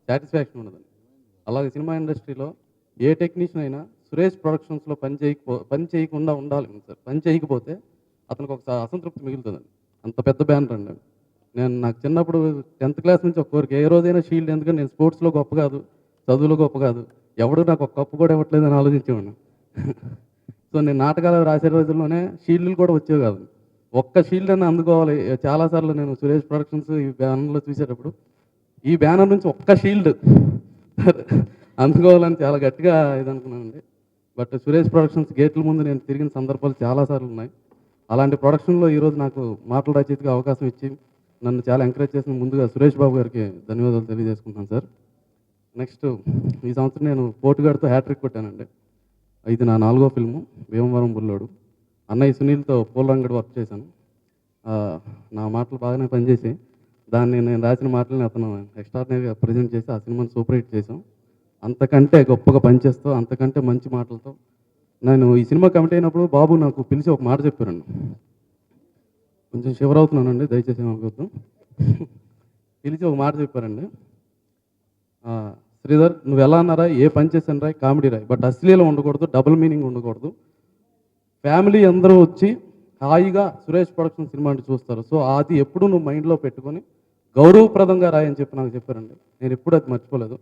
Satisfaction ఉండదండి. అలాగే cinema ఇండస్ట్రీలో ఏ టెక్నీషియన్ అయినా సురేష్ ప్రొడక్షన్స్‌లో పని చేయకుండా ఉండాలి సార్. పని చేయకపోతే అతనికి ఒక అసంతృప్తి మిగులుతుందండి. అంత పెద్ద బ్యానర్ అండి అది. నాకు చిన్నప్పుడు 10థ్ క్లాస్ నుంచి ఒక కోరిక. ఏ రోజైనా షీల్డ్ ఎందుకంటే నేను స్పోర్ట్స్‌లో గొప్ప కాదు, చదువులో గొప్ప కాదు. ఎవడు నాకు ఒక కప్పు కూడా ఇవ్వట్లేదని ఆలోచించేవాడిని. సో, నేను నాటకాలు రాసే రోజుల్లోనే షీల్డ్‌లు కూడా వచ్చేవి కాదు. ఒక్క షీల్డ్ అన్నా అందుకోవాలి. చాలా సార్లు నేను సురేష్ ప్రొడక్షన్స్ ఈ బ్యానర్‌లో చూసేటప్పుడు ఈ బ్యానర్ నుంచి ఒక్క షీల్డ్ అందుకోవాలని చాలా గట్టిగా ఇదనుకున్నానండి. బట్ సురేష్ ప్రొడక్షన్స్ గేట్ల ముందు నేను తిరిగిన సందర్భాలు చాలా సార్లు ఉన్నాయి. అలాంటి ప్రొడక్షన్‌లో ఈరోజు నాకు మాటల రచయితగా అవకాశం ఇచ్చి నన్ను చాలా ఎంకరేజ్ చేసిన ముందుగా సురేష్ బాబు గారికి ధన్యవాదాలు తెలియజేసుకుంటున్నాను సార్. నెక్స్ట్ ఈ సంవత్సరం నేను 'పోటుగాడు'తో హ్యాట్రిక్ కొట్టానండి. ఇది నా 4గో ఫిల్ము 'భీమవరం బుల్లోడు'. అన్నయ్య సునీల్‌తో 'పూలరంగడు' వర్క్ చేశాను. నా మాటలు బాగానే పనిచేసాయి. దాన్ని నేను రాసిన మాటలని అతను ఎక్స్ట్రార్డినరీగా ప్రెజెంట్ చేసి ఆ సినిమాని సూపర్ హిట్ చేశాం. అంతకంటే గొప్పగా పనిచేస్తూ, అంతకంటే మంచి మాటలతో నేను ఈ సినిమా కమిట్ అయినప్పుడు బాబు నాకు పిలిచి ఒక మాట చెప్పారండి. కొంచెం షివర్ అవుతున్నానండి, దయచేసి ఏమనుకోవద్దు. పిలిచి ఒక మాట చెప్పారండి. శ్రీధర్, నువ్వు ఎలా అన్నారా, ఏ పని చేశాను రాయ్, కామెడీ రాయ్, బట్ అశ్లీలం ఉండకూడదు, డబుల్ మీనింగ్ ఉండకూడదు. ఫ్యామిలీ అందరూ వచ్చి హాయిగా సురేష్ ప్రొడక్షన్ సినిమా అంటే చూస్తారు. సో అది ఎప్పుడు నువ్వు మైండ్లో పెట్టుకొని గౌరవప్రదంగా రాయని చెప్పి నాకు చెప్పారండి. నేను ఎప్పుడు అది మర్చిపోలేదు.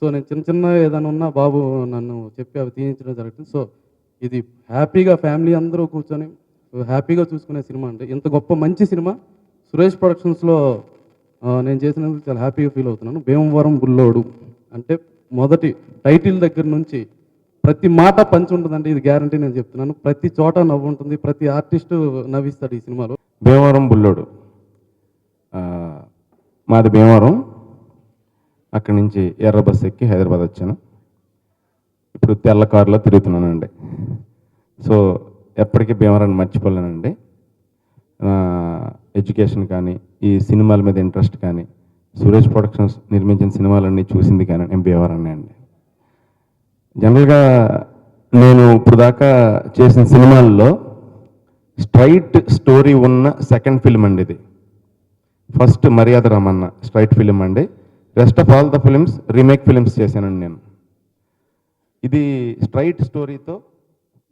సో నేను చిన్న చిన్న ఏదైనా ఉన్నా బాబు నన్ను చెప్పి అవి తీయించడం జరుగుతుంది. సో ఇది హ్యాపీగా ఫ్యామిలీ అందరూ కూర్చొని హ్యాపీగా చూసుకునే సినిమా అండి. ఇంత గొప్ప మంచి సినిమా సురేష్ ప్రొడక్షన్స్లో నేను చేసినందుకు చాలా హ్యాపీగా ఫీల్ అవుతున్నాను. 'భీమవరం బుల్లోడు' అంటే మొదటి టైటిల్ దగ్గర నుంచి ప్రతి మాట పంచి ఉంటుందండి. ఇది గ్యారంటీ నేను చెప్తున్నాను. ప్రతి చోట నవ్వు ఉంటుంది. ప్రతి ఆర్టిస్టు నవ్విస్తాడు ఈ సినిమాలో. 'భీమవరం బుల్లోడు' మాది భీమవరం. అక్కడి నుంచి ఎర్ర బస్ ఎక్కి హైదరాబాద్ వచ్చాను. ఇప్పుడు తెల్ల కారులో తిరుగుతున్నానండి. సో ఎప్పటికీ భీమవరాన్ని మర్చిపోలేనండి. ఎడ్యుకేషన్ కానీ, ఈ సినిమాల మీద ఇంట్రెస్ట్ కానీ, సురేష్ ప్రొడక్షన్స్ నిర్మించిన సినిమాలన్నీ చూసింది కానీ నేను భీమవరాన్నే అండి. జనరల్గా నేను ఇప్పుడు దాకా చేసిన సినిమాల్లో స్ట్రైట్ స్టోరీ ఉన్న సెకండ్ ఫిల్మ్ అండి ఇది. ఫస్ట్ 'మర్యాద రామన్న' స్ట్రైట్ ఫిలిం అండి. Rest of all the films remake films చేశానండి నేను. ఇది స్ట్రైట్ స్టోరీతో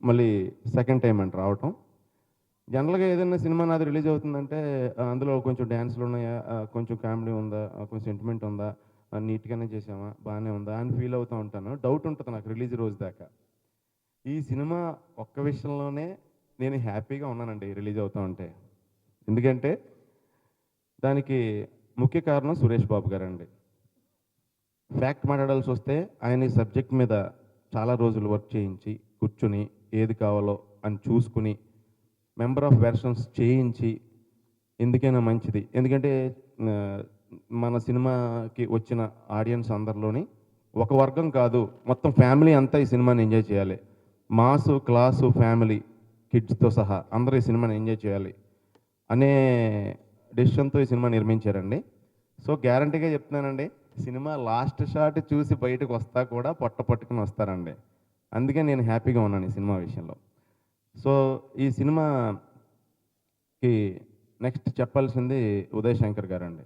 మళ్ళీ సెకండ్ టైం అండి రావటం. జనరల్గా ఏదైనా సినిమా నాది రిలీజ్ అవుతుందంటే అందులో కొంచెం డ్యాన్స్లు ఉన్నాయా, కొంచెం కామెడీ ఉందా, కొంచెం సెంటిమెంట్ ఉందా, నీట్గానే చేసామా, బాగానే ఉందా అని ఫీల్ అవుతూ ఉంటాను. డౌట్ ఉంటుంది నాకు రిలీజ్ రోజు దాకా. ఈ సినిమా ఒక్క విషయంలోనే నేను హ్యాపీగా ఉన్నానండి రిలీజ్ అవుతూ ఉంటే. ఎందుకంటే దానికి ముఖ్య కారణం సురేష్ బాబు గారండి. ఫ్యాక్ట్ మాట్లాడాల్సి వస్తే ఆయన ఈ సబ్జెక్ట్ మీద చాలా రోజులు వర్క్ చేయించి కూర్చుని ఏది కావాలో అని చూసుకుని మెంబర్ ఆఫ్ వెర్షన్స్ చేయించి ఎందుకైనా మంచిది. ఎందుకంటే మన సినిమాకి వచ్చిన ఆడియన్స్ అందరిలోని ఒక వర్గం కాదు, మొత్తం ఫ్యామిలీ అంతా ఈ సినిమాని ఎంజాయ్ చేయాలి. మాసు, క్లాసు, ఫ్యామిలీ, కిడ్స్తో సహా అందరూ ఈ సినిమాని ఎంజాయ్ చేయాలి అనే డెసిషన్తో ఈ సినిమా నిర్మించారండి. సో గ్యారంటీగా చెప్తున్నానండి, సినిమా లాస్ట్ షాట్ చూసి బయటకు వస్తా కూడా పొట్ట పట్టుకుని వస్తారండి. అందుకే నేను హ్యాపీగా ఉన్నాను ఈ సినిమా విషయంలో. సో ఈ సినిమాకి నెక్స్ట్ చెప్పాల్సింది ఉదయ్ శంకర్ గారండి.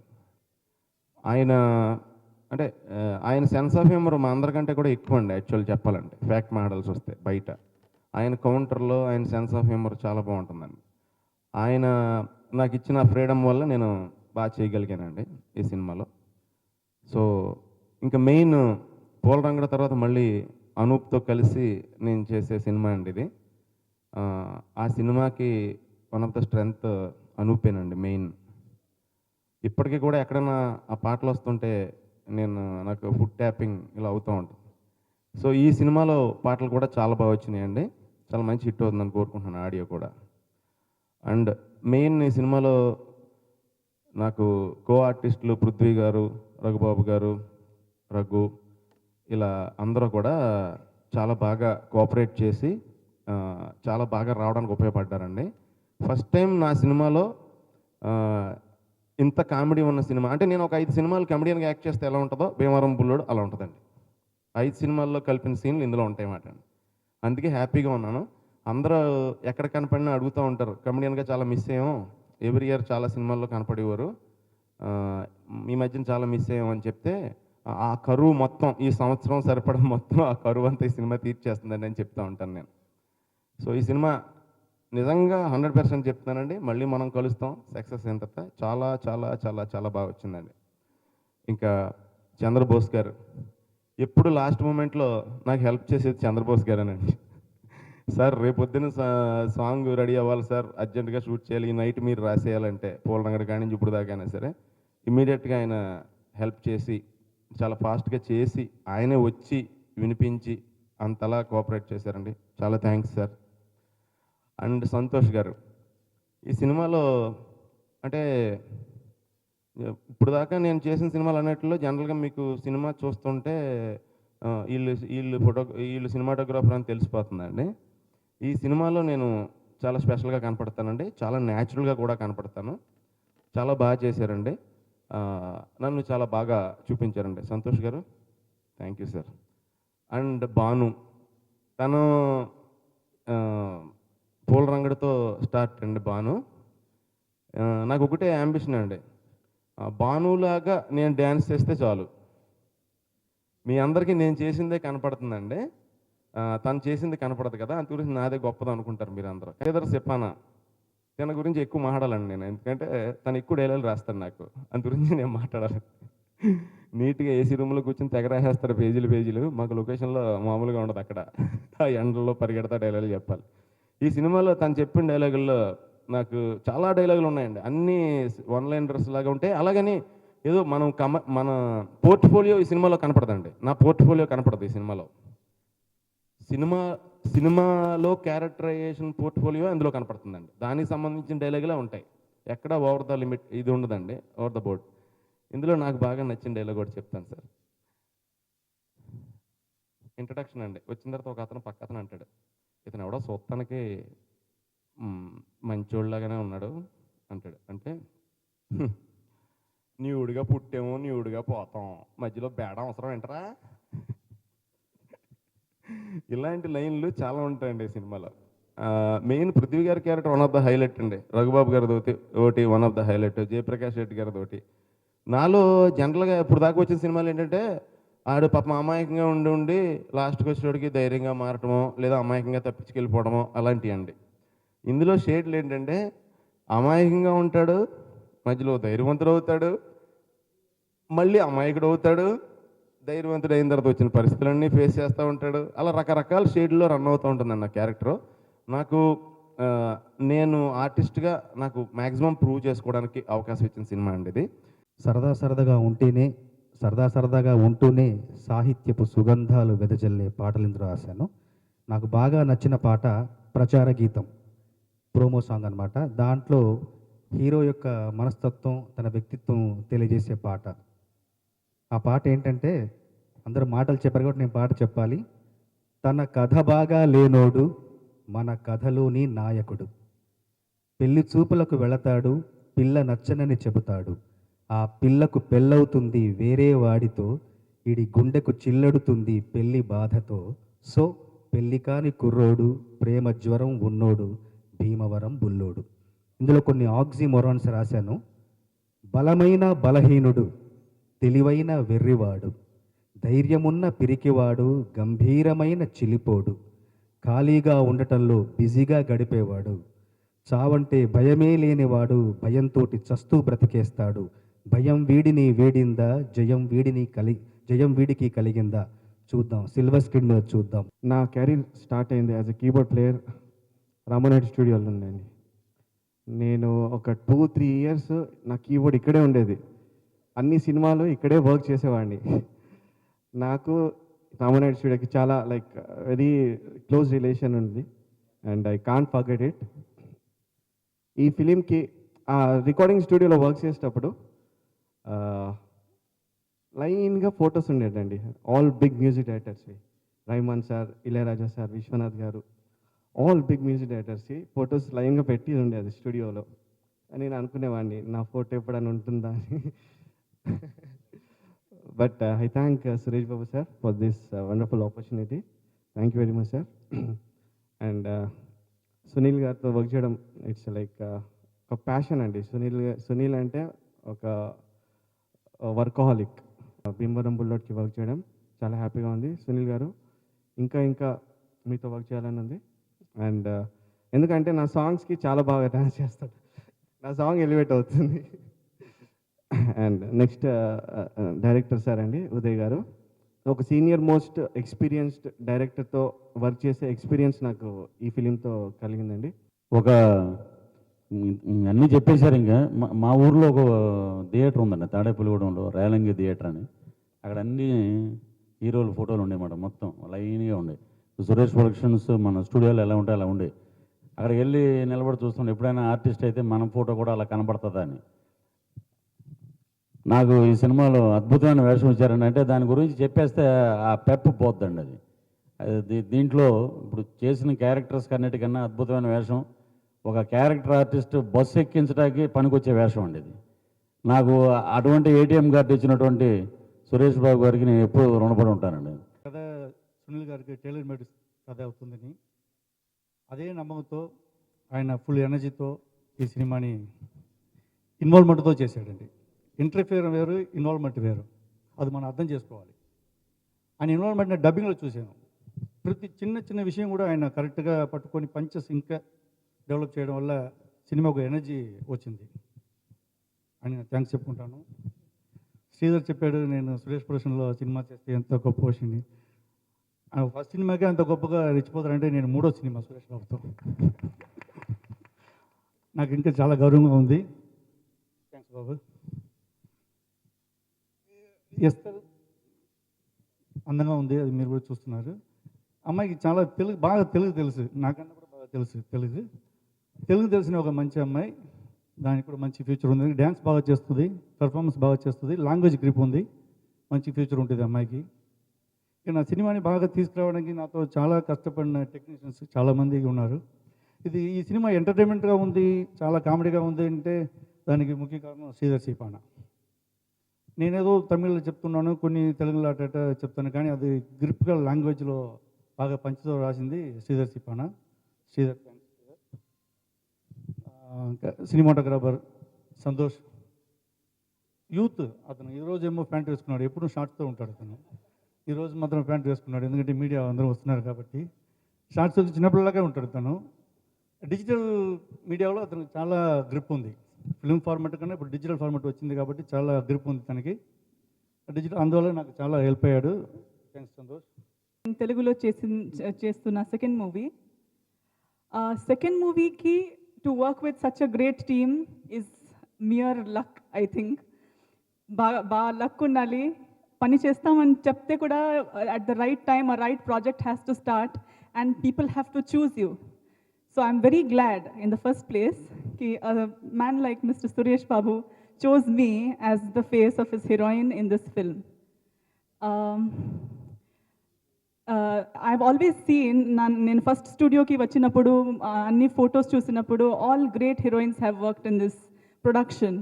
ఆయన అంటే ఆయన సెన్స్ ఆఫ్ హ్యూమర్ మా అందరికంటే కూడా ఎక్కువ అండి యాక్చువల్ చెప్పాలంటే, ఫ్యాక్ట్ మాట్లాడాల్సి వస్తే బయట. ఆయన కౌంటర్లో ఆయన సెన్స్ ఆఫ్ హ్యూమర్ చాలా బాగుంటుందండి. ఆయన నాకు ఇచ్చిన ఫ్రీడమ్ వల్ల నేను బాగా చేయగలిగానండి ఈ సినిమాలో. సో ఇంకా మెయిన్ పూలరంగడ తర్వాత మళ్ళీ అనూప్తో కలిసి నేను చేసే సినిమా అండి ఇది. ఆ సినిమాకి వన్ ఆఫ్ ద స్ట్రెంగ్త్ అనూపేనండి మెయిన్. ఇప్పటికీ కూడా ఎక్కడైనా ఆ పాటలు వస్తుంటే నాకు ఫుడ్ ట్యాపింగ్ ఇలా అవుతూ ఉంటుంది. సో ఈ సినిమాలో పాటలు కూడా చాలా బాగా వచ్చినాయండి. చాలా మంచి హిట్ అవుతుందని కోరుకుంటున్నాను, ఆడియో కూడా. అండ్ మెయిన్ ఈ సినిమాలో నాకు కో ఆర్టిస్టులు పృథ్వీ గారు, రఘుబాబు గారు, రఘు ఇలా అందరూ కూడా చాలా బాగా కోఆపరేట్ చేసి చాలా బాగా రావడానికి ఉపయోగపడ్డారండి. ఫస్ట్ టైం నా సినిమాలో ఇంత కామెడీ ఉన్న సినిమా అంటే, నేను ఒక 5 సినిమాలు కామెడీగా యాక్ట్ చేస్తే ఎలా ఉంటుందో 'భీమవరం బుల్లోడు' అలా ఉంటుందండి. 5 సినిమాల్లో కలిపిన సీన్లు ఇందులో ఉంటాయన్నమాట. అందుకే హ్యాపీగా ఉన్నాను. అందరూ ఎక్కడ కనపడినా అడుగుతూ ఉంటారు, కమెడియన్గా చాలా మిస్ అయ్యాం, ఎవ్రీ ఇయర్ చాలా సినిమాల్లో కనపడేవారు, ఈ మధ్యన చాలా మిస్ అయ్యాం అని చెప్తే ఆ కరువు మొత్తం ఈ సంవత్సరం సరిపడా మొత్తం ఆ కరువు అంతా ఈ సినిమా తీర్చేస్తుందని నేను చెప్తా ఉంటాను నేను. సో ఈ సినిమా నిజంగా 100% చెప్తున్నానండి. మళ్ళీ మనం కలుస్తాం సక్సెస్ అయిన తర్వాత. చాలా చాలా చాలా చాలా బాగా వచ్చిందండి. ఇంకా చంద్రబోస్ గారు ఎప్పుడు లాస్ట్ మూమెంట్లో నాకు హెల్ప్ చేసేది చంద్రబోస్ గారేనండి. సార్ రేపొద్దున సాంగ్ రెడీ అవ్వాలి సార్, అర్జెంటుగా షూట్ చేయాలి, ఈ నైట్ మీరు రాసేయాలంటే పూలరంగడి కాడి నుంచి ఇప్పుడు దాకా అయినా సరే ఇమీడియట్గా ఆయన హెల్ప్ చేసి చాలా ఫాస్ట్గా చేసి ఆయనే వచ్చి వినిపించి అంతలా కోఆపరేట్ చేశారండి. చాలా థ్యాంక్స్ సార్. అండ్ సంతోష్ గారు ఈ సినిమాలో అంటే ఇప్పుడు దాకా నేను చేసిన సినిమాలు అన్నిటిలో జనరల్గా మీకు సినిమా చూస్తుంటే వీళ్ళు సినిమాటోగ్రాఫర్ అని తెలిసిపోతుందండి. ఈ సినిమాలో నేను చాలా స్పెషల్గా కనపడతానండి. చాలా న్యాచురల్గా కూడా కనపడతాను. చాలా బాగా చేశారండి. నన్ను చాలా బాగా చూపించారండి సంతోష్ గారు. Thank you sir. And Bhanu తను పూల రంగడితో స్టార్ట్ అండి భాను. నాకు ఒకటే యాంబిషన్ అండి, భానులాగా నేను డ్యాన్స్ చేస్తే చాలు. మీ అందరికీ నేను చేసిందే కనపడుతుందండి, తను చేసింది కనపడదు కదా, అందు గురించి నాదే గొప్పది అనుకుంటారు మీరు అందరూ. శ్రీధర్ సిప్పానా తన గురించి ఎక్కువ మాట్లాడాలండి నేను, ఎందుకంటే తను ఎక్కువ డైలాగులు రాస్తాను నాకు, అందు గురించి నేను మాట్లాడాలి. నీట్గా ఏసీ రూమ్లో కూర్చొని తెగ రాసేస్తారు పేజీలు. మాకు లొకేషన్లో మామూలుగా ఉండదు, అక్కడ ఆ ఎండల్లో పరిగెడతా డైలాగులు చెప్పాలి. ఈ సినిమాలో తను చెప్పిన డైలాగుల్లో నాకు చాలా డైలాగులు ఉన్నాయండి. అన్నీ వన్ లైనర్స్ లాగా ఉంటాయి. అలాగని ఏదో మన పోర్ట్ఫోలియో ఈ సినిమాలో కనపడదండి. నా పోర్ట్ఫోలియో కనపడదు ఈ సినిమాలో. సినిమాలో క్యారెక్టరైజేషన్ పోర్ట్ఫోలియో అందులో కనపడుతుందండి. దానికి సంబంధించిన డైలాగులే ఉంటాయి. ఎక్కడ ఓవర్ ద లిమిట్ ఇది ఉండదండి, ఓవర్ ద బోర్డ్. ఇందులో నాకు బాగా నచ్చిన డైలాగ్ కూడా చెప్తాను సార్. ఇంట్రడక్షన్ అండి. వచ్చిన తర్వాత ఒక అతను పక్క అతను అంటాడు, ఇతను ఎవడో చూస్తానికి మంచోళ్ళలాగానే ఉన్నాడు అంటాడు. అంటే న్యూడ్గా పుట్టాము, న్యూడ్గా పోతాం, మధ్యలో బేడం అవసరం ఏంటరా. ఇలాంటి లైన్లు చాలా ఉంటాయండి ఈ సినిమాలో. మెయిన్ పృథ్వీ గారి character one of the highlight అండి. రఘుబాబు గారిది ఒకటి one of the highlight. Jayaprakash Reddy గారిది ఒకటి. నాలో జనరల్గా ఇప్పుడు దాకా వచ్చిన సినిమాలు ఏంటంటే ఆడు పాపం అమాయకంగా ఉండి లాస్ట్కి వచ్చేటికి ధైర్యంగా మారటమో లేదా అమాయకంగా తప్పించుకెళ్ళిపోవడమో అలాంటివి అండి. ఇందులో షేడ్లు ఏంటంటే అమాయకంగా ఉంటాడు, మధ్యలో ధైర్యవంతుడు అవుతాడు, మళ్ళీ అమాయకుడు అవుతాడు, ధైర్యవంతుడు అయిన తర్వాత వచ్చిన పరిస్థితులన్నీ ఫేస్ చేస్తూ ఉంటాడు. అలా రకరకాల షేడ్లో రన్ అవుతూ ఉంటుందండి నా క్యారెక్టరు. నాకు నేను ఆర్టిస్ట్గా నాకు మ్యాక్సిమం ప్రూవ్ చేసుకోవడానికి అవకాశం ఇచ్చిన సినిమా అండి ఇది. సరదాగా ఉంటూనే సాహిత్యపు సుగంధాలు వెదజల్లే పాటలు ఇందులో రాశాను. నాకు బాగా నచ్చిన పాట ప్రచార గీతం, ప్రోమో సాంగ్ అనమాట. దాంట్లో హీరో యొక్క మనస్తత్వం, తన వ్యక్తిత్వం తెలియజేసే పాట. ఆ పాట ఏంటంటే, అందరూ మాటలు చెప్పారు కాబట్టి నేను పాట చెప్పాలి. తన కథ బాగా లేనోడు మన కథలోని నాయకుడు, పెళ్లి చూపులకు వెళతాడు, పిల్ల నచ్చనని చెబుతాడు, ఆ పిల్లకు పెళ్ళవుతుంది వేరే వాడితో, ఈడి గుండెకు చిల్లడుతుంది పెళ్లి బాధతో, సో పెళ్లి కాని కుర్రోడు, ప్రేమ జ్వరం ఉన్నోడు, భీమవరం బుల్లోడు. ఇందులో కొన్ని ఆక్సిమోరాన్స్ రాశాను. బలమైన బలహీనుడు, తెలివైన వెర్రివాడు, ధైర్యమున్న పిరికివాడు, గంభీరమైన చిలిపోడు, ఖాళీగా ఉండటంలో బిజీగా గడిపేవాడు, చావంటే భయమే లేనివాడు, భయంతోటి చస్తూ బ్రతికేస్తాడు, భయం వీడిని వేడిందా, జయం వీడికి కలిగిందా. చూద్దాం, సిల్వర్ స్క్రీన్ మీద చూద్దాం. నా కెరీర్ స్టార్ట్ అయింది as a keyboard player Rama Naidu స్టూడియోలో ఉందండి. నేను ఒక 2-3 ఇయర్స్ నా కీబోర్డ్ ఇక్కడే ఉండేది. అన్ని సినిమాలు ఇక్కడే వర్క్ చేసేవాడిని. నాకు రామనాయుడు స్టూడియోకి చాలా వెరీ క్లోజ్ రిలేషన్ ఉంది and I can't forget it. ఈ ఫిలింకి ఆ రికార్డింగ్ స్టూడియోలో వర్క్ చేసేటప్పుడు లైన్గా ఫొటోస్ ఉండేటండి, ఆల్ బిగ్ మ్యూజిక్ డైరెక్టర్స్వి. Rahman sir, Ilaiyaraaja sir, Viswanath garu, all big music డైరెక్టర్స్కి ఫొటోస్ లైన్గా పెట్టి ఉండేది స్టూడియోలో. నేను అనుకునేవాడిని నా ఫోటో ఎప్పుడైనా ఉంటుందా అని. But I thank Suresh Babu sir for this wonderful opportunity. Thank you very much sir. And Sunil గారితో వర్క్ చేయడం ఇట్స్ ఒక ప్యాషన్ అండి. సునీల్ అంటే ఒక వర్కహాలిక్. భీమవరం బుల్లెట్కి వర్క్ చేయడం చాలా హ్యాపీగా ఉంది. సునీల్ గారు ఇంకా మీతో వర్క్ చేయాలని ఉంది. అండ్ ఎందుకంటే నా సాంగ్స్కి చాలా బాగా డాన్స్ చేస్తాడు, నా సాంగ్ ఎలివేట్ అవుతుంది. అండ్ నెక్స్ట్ డైరెక్టర్ సార్ అండి, ఉదయ్ గారు. ఒక సీనియర్ మోస్ట్ ఎక్స్పీరియన్స్డ్ డైరెక్టర్తో వర్క్ చేసే ఎక్స్పీరియన్స్ నాకు ఈ ఫిలింతో కలిగిందండి. ఒక అన్నీ చెప్పేశారు. ఇంకా మా ఊర్లో ఒక థియేటర్ ఉందండి, తాడేపల్లిగూడెంలో రేలంగి థియేటర్ అని. అక్కడ అన్ని హీరోల ఫోటోలు ఉండేమాట, మొత్తం లైన్గా ఉండే. సురేష్ ప్రొడక్షన్స్ మన స్టూడియోలో ఎలా ఉంటే అలా ఉండే. అక్కడికి వెళ్ళి నిలబడి చూస్తుండే, ఎప్పుడైనా ఆర్టిస్ట్ అయితే మన ఫోటో కూడా అలా కనబడుతుందా అని. నాకు ఈ సినిమాలో అద్భుతమైన వేషం ఇచ్చారండి. అంటే దాని గురించి చెప్పేస్తే ఆ పెప్పు పోద్దండి అది. దీంట్లో ఇప్పుడు చేసిన క్యారెక్టర్స్ అన్నిటికన్నా అద్భుతమైన వేషం. ఒక క్యారెక్టర్ ఆర్టిస్ట్ బస్సు ఎక్కించడానికి పనికొచ్చే వేషం అండి ఇది. నాకు అటువంటి ఏటీఎం కార్డు ఇచ్చినటువంటి సురేష్ బాబు గారికి నేను ఎప్పుడూ రుణపడి ఉంటానండి. కథ సునీల్ గారికి టైలర్ మేడ్ కథ అవుతుందని అదే నమ్మకంతో ఆయన ఫుల్ ఎనర్జీతో ఈ సినిమాని ఇన్వాల్వ్మెంట్తో చేశాడండి. ఇంటర్ఫియర్ వేరు, ఇన్వాల్వ్మెంట్ వేరు, అది మనం అర్థం చేసుకోవాలి. ఆయన ఇన్వాల్వ్మెంట్ని డబ్బింగ్లో చూశాను. ప్రతి చిన్న విషయం కూడా ఆయన కరెక్ట్గా పట్టుకొని పంచెస్ ఇంకా డెవలప్ చేయడం వల్ల సినిమాకు ఎనర్జీ వచ్చింది. ఆయన థ్యాంక్స్ చెప్పుకుంటాను. శ్రీధర్ చెప్పాడు, నేను సురేష్ ప్రొడక్షన్లో సినిమా చేస్తే ఎంత గొప్ప వచ్చింది. ఫస్ట్ సినిమాకే అంత గొప్పగా రెచ్చిపోతారంటే నేను 3వ సినిమా సురేష్ బాబుతో. నాకు ఇంకా చాలా గౌరవంగా ఉంది. థ్యాంక్స్ బాబు. ఎస్తర్ అందంగా ఉంది, అది మీరు కూడా చూస్తున్నారు. అమ్మాయికి చాలా బాగా తెలుగు తెలుసు, నాకన్నా కూడా బాగా తెలుగు తెలిసిన ఒక మంచి అమ్మాయి. దానికి కూడా మంచి ఫ్యూచర్ ఉంది. డ్యాన్స్ బాగా చేస్తుంది, పెర్ఫార్మెన్స్ బాగా చేస్తుంది, లాంగ్వేజ్ గ్రిప్ ఉంది, మంచి ఫ్యూచర్ ఉంటుంది అమ్మాయికి. ఇక నా సినిమాని బాగా తీసుకురావడానికి నాతో చాలా కష్టపడిన టెక్నీషియన్స్ చాలామంది ఉన్నారు. ఈ సినిమా ఎంటర్టైన్మెంట్గా ఉంది, చాలా కామెడీగా ఉంది అంటే దానికి ముఖ్య కారణం శ్రీధర్ సీపాన. నేనేదో తమిళ్లో చెప్తున్నాను, కొన్ని తెలుగులో అట చెప్తాను, కానీ అది గ్రిప్గా లాంగ్వేజ్లో బాగా పంచుతో రాసింది శ్రీధర్ సీపాన. శ్రీధర్ సినిమాటోగ్రాఫర్ సంతోష్. యూత్ అతను ఈరోజు ఏమో ప్యాంట్ వేసుకున్నాడు, ఎప్పుడు షార్ట్స్తో ఉంటాడు అతను. ఈరోజు మాత్రం ప్యాంట్ వేసుకున్నాడు, ఎందుకంటే మీడియా అందరూ వస్తున్నారు కాబట్టి. షార్ట్స్ చిన్నపిల్లలాగే ఉంటాడు తను. డిజిటల్ మీడియాలో అతనికి చాలా గ్రిప్ ఉంది. ఫిల్మ్ ఫార్మాట్ కన్నా ఇప్పుడు డిజిటల్ ఫార్మాట్ వచ్చింది కాబట్టి చాలా గ్రిప్ ఉంది తనకి. డిజిటల్ అందువల్ల నాకు చాలా హెల్ప్ అయ్యాడు. థ్యాంక్స్ సంతోష్. తెలుగులో చేస్తున్న సెకండ్ మూవీకి to work with such a great team is mere luck. I think బాగా లక్ ఉండాలి. పని చేస్తామని చెప్తే కూడా at the right time a right project has to start and people have to choose you. So I'm very glad in the first place that a man like Mr. Suresh Babu chose me as the face of his heroine in this film. I've always seen, in first studio ki vachinappudu anni photos chusinappudu all great heroines have worked in this production.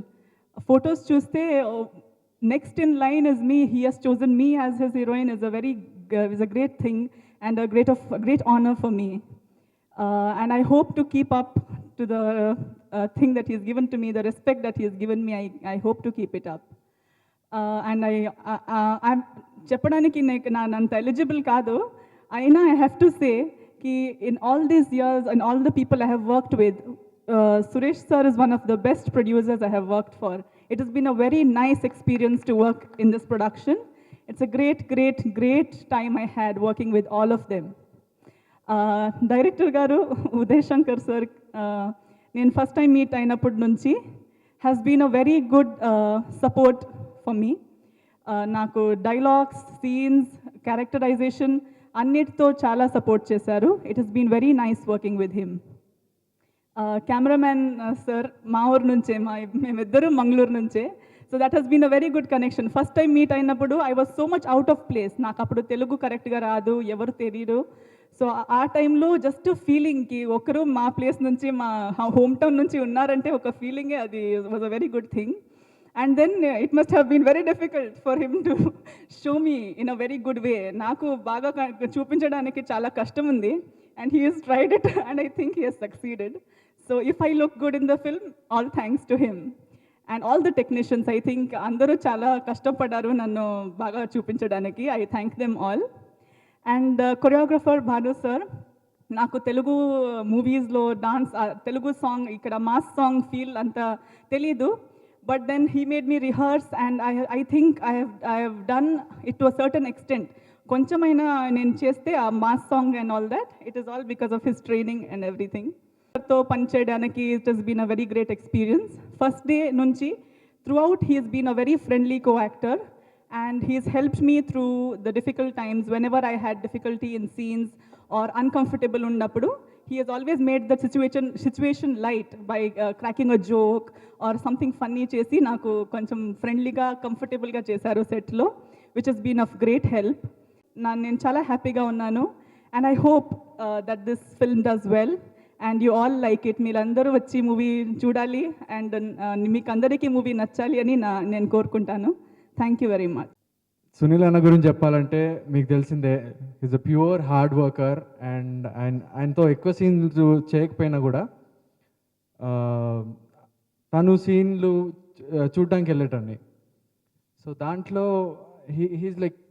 Photos chuste next in line is me. He has chosen me as his heroine is a great thing and a great honor for me. And I hope to keep up to the thing that he has given to me, the respect that he has given me. I hope to keep it up. And I'm చెప్పడానికి నా అంత eligible కాదు అయినా I have to say ki in all these years and all the people I have worked with, Suresh sir is one of the best producers I have worked for. It has been a very nice experience to work in this production. It's a great time I had working with all of them. Director garu Uday Shankar sir నేను first time meet అయినప్పటి నుంచి has been a very good support for me. నాకు dialogues, scenes, characterisation అన్నిటితో చాలా support చేశారు. It has been very nice working with him. Cameraman sir మా ఊరు నుంచే, మేమిద్దరూ మంగళూరు నుంచే. So that has been a very good connection. First time meet అయినప్పుడు I was so much out of place. నాకు అప్పుడు తెలుగు కరెక్ట్గా రాదు, ఎవరు తెలియదు. సో ఆ టైంలో జస్ట్ ఫీలింగ్కి ఒకరు మా ప్లేస్ నుంచి, మా హోమ్ టౌన్ నుంచి ఉన్నారంటే ఒక ఫీలింగే, అది was a very good thing. And then it must have been very difficult for him to show me in a very good way. నాకు బాగా చూపించడానికి చాలా కష్టం ఉంది. And he has tried it and I think he has succeeded. So if I look good in the film, all thanks to him. And all the technicians. I think అందరూ చాలా కష్టపడ్డారు నన్ను బాగా చూపించడానికి. I thank them all. And choreographer Bhanu sir, నాకు తెలుగు మూవీస్లో dance, Telugu song ఇక్కడ mass song feel అంత తెలీదు. But then he made me rehearse and I think I have done it to a certain extent. కొంచెమైనా నేను చేస్తే ఆ mass song and all that, it is all because of his training and everything. తో పనిచేయడానికి it has been a very great experience. First day నుంచి throughout he has been a very friendly co actor and he's helped me through the difficult times whenever I had difficulty in scenes or uncomfortable unnappudu. He has always made the situation light by cracking a joke or something funny chesi naku koncham friendly ga comfortable ga chesaru set lo, which has been of great help. Nenu chala happy ga unnanu and I hope that this film does well and you all like it. Meerandaru vachi movie chudali and meeku andariki movie nachali ani nenu korukuntanu. Thank you very much. Sunil అన్న గురించి చెప్పాలంటే మీకు తెలిసిందే, is a pure hard worker. And ఆయనతో ఎక్కువ సీన్లు చేయకపోయినా కూడా తను సీన్లు చూడడానికి వెళ్ళేటండి. సో దాంట్లో he is like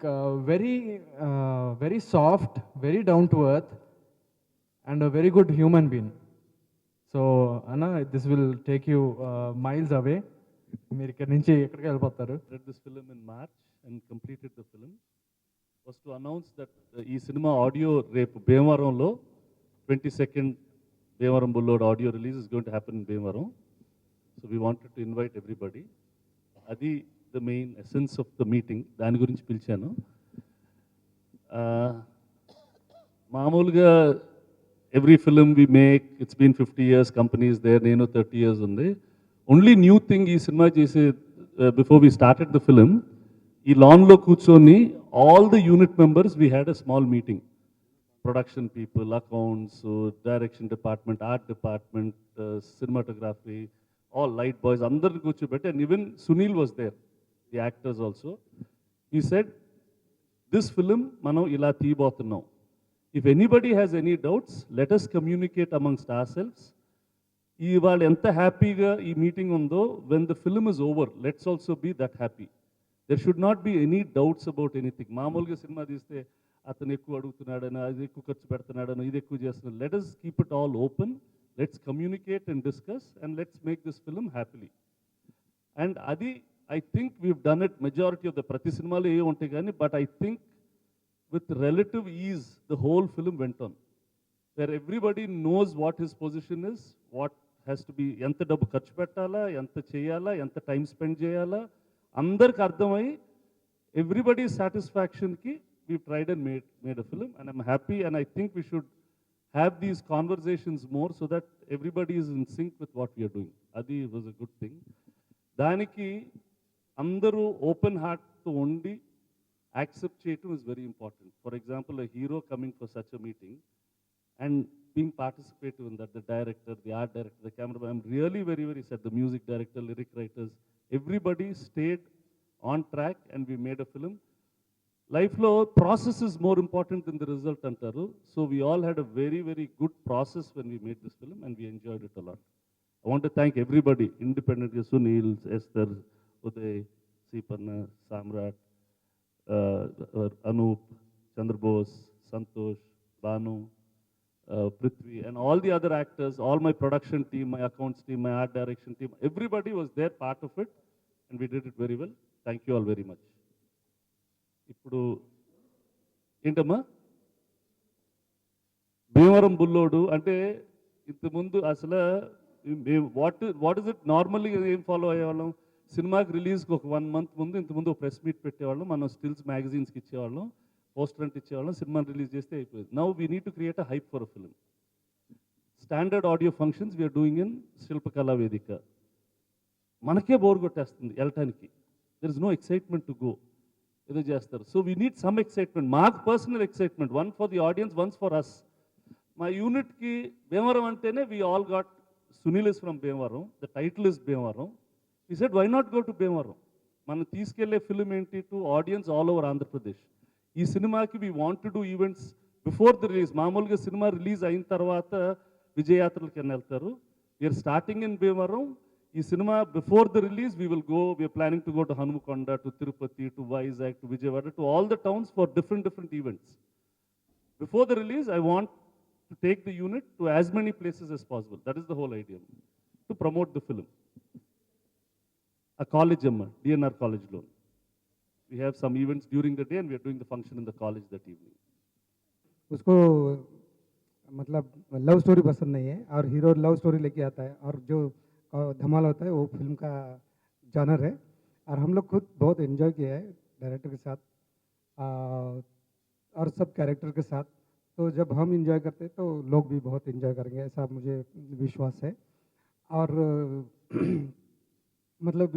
very soft, very down to earth and a very good human being. So అన్న, this will take you miles away. మీరు ఇక్కడ నుంచి ఎక్కడికి వెళ్ళిపోతారు. read this film in March and completed the film was to announce that ఈ cinema audio రేపు భీమవరంలో 22nd Bhimavaram Bullodu audio release is going to happen in Bhimavaram. So we wanted to invite everybody. అది the main essence of the meeting. దాని గురించి పిలిచాను. మామూలుగా every film we make, it's been 50 years, companies there, నేను 30 years ఉంది. Only new thing ఈ cinema చేసే before we started the film, ఈ లాన్లో కూర్చొని all the unit members we had a small meeting. Production people, accounts, direction department, art department, cinematography, all light boys అందరిని కూర్చోబెట్టి, and even Sunil was there, the actors also. He said this film మనం ఇలా తీయబోతున్నాం. If anybody has any doubts, let us communicate amongst ourselves. ఇవాళ ఎంత హ్యాపీగా ఈ meeting ఉందో, when the film is over let's also be that happy. There should not be any doubts about anything. మామూలుగా cinema తీస్తే అతను ఎక్కువ అడుగుతున్నాడనో, అది ఎక్కువ ఖర్చు పెడుతున్నాడనో, ఇది ఎక్కువ చేస్తున్నాడు. Let us keep it all open, let's communicate and discuss and let's make this film happily. And అది I think we've done it majority of the, ప్రతి సినిమాలో ఏ ఉంటాయి కానీ, but I think with relative is the whole film went on, where everybody knows what his position is, what has to be, ఎంత డబ్బు ఖర్చు పెట్టాలా, ఎంత చేయాలా, ఎంత టైం స్పెండ్ చేయాలా, అందరికి అర్థమై ఎవ్రీబడి సాటిస్ఫాక్షన్కి we tried and made a film. And I'm happy and I think we should have these conversations more so that everybody is in sync with what we're doing. అది was a good thing. దానికి అందరూ open హార్ట్తో ఉండి accept చేయటం is very important. For example, a hero coming for such a meeting and being participative in that, the director, the art director, the cameraman, I'm really very, very sad, the music director, lyric writers, everybody stayed on track and we made a film. Life lo process is more important than the result antaru. So we all had a very, very good process when we made this film and we enjoyed it a lot. I want to thank everybody, independently, Sunil, Esther, Uday, Seepanna, Samrat, Anup, Chandrabose, Santosh, Banu, Prithvi, and all the other actors, all my production team, my accounts team, my art direction team, everybody was there, part of it, and we did it very well. Thank you all very much. ఇప్పుడు ఏంటమ్మా భీమవరం బుల్లోడు అంటే, ఇంతకుముందు అసలు what is it normally ఏం follow అయ్యేవాళ్ళం, సినిమాకి రిలీజ్కి ఒక 1 month ముందు ఇంతకుముందు ఒక ప్రెస్ మీట్ పెట్టేవాళ్ళం, మనం స్టిల్స్ మ్యాగజైన్స్కి ఇచ్చేవాళ్ళం, పోస్టర్ అంటే ఇచ్చేవాళ్ళం, సినిమా రిలీజ్ చేస్తే అయిపోయింది. Now we need to create a hype for a film. Standard audio functions we're doing in Shilpakala Vedika. మనకే బోర్ కొట్టేస్తుంది వెళ్ళటానికి, there is no excitement to go. ఏదో చేస్తారు. So we need some excitement. మాకు personal excitement, one for the audience, once for us. మా యూనిట్కి భీమవరం అంటేనే we all got, Sunil is from Bhimavaram, the title is Bhimavaram. He said why not go to Bhimavaram. మనం తీసుకెళ్లే film ఏంటి to audience all over Andhra Pradesh. ఈ సినిమాకి we want to do events before the release. మామూలుగా cinema release అయిన తర్వాత విజయయాత్రలకి వెళ్తారు. We are starting in Bhimavaram. ఈ cinema before the release we will go we are planning to go to Hanumakonda, to Tirupati, to Vizag, to Vijayawada, to all the towns for different events. Before the release, I want to take the unit to as many places as possible. That is the whole idea, to promote the film. A college, DNR college loan. We have some events during the day and we are doing the function in the college that evening. उसको मतलब love story पसंद नहीं है और hero love story लेके आता है और जो धमाल होता है वो फिल्म का जानर है और हम लोग खुद बहुत एंजॉय किया है डायरेक्टर के साथ और सब कैरेक्टर के साथ. तो जब हम एंजॉय करते हैं तो लोग भी बहुत एंजॉय करेंगे ऐसा मुझे विश्वास है. और मतलब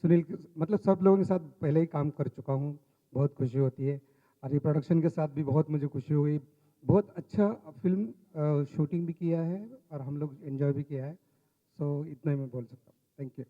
सुनील मतलब सब लोगों के साथ पहले ही काम कर चुका हूँ, बहुत खुशी होती है. और ये प्रोडक्शन के साथ भी बहुत मुझे खुशी हुई. बहुत अच्छा फिल्म शूटिंग भी किया है और हम लोग एंजॉय भी किया है. सो इतना ही मैं बोल सकता हूँ. Thank you.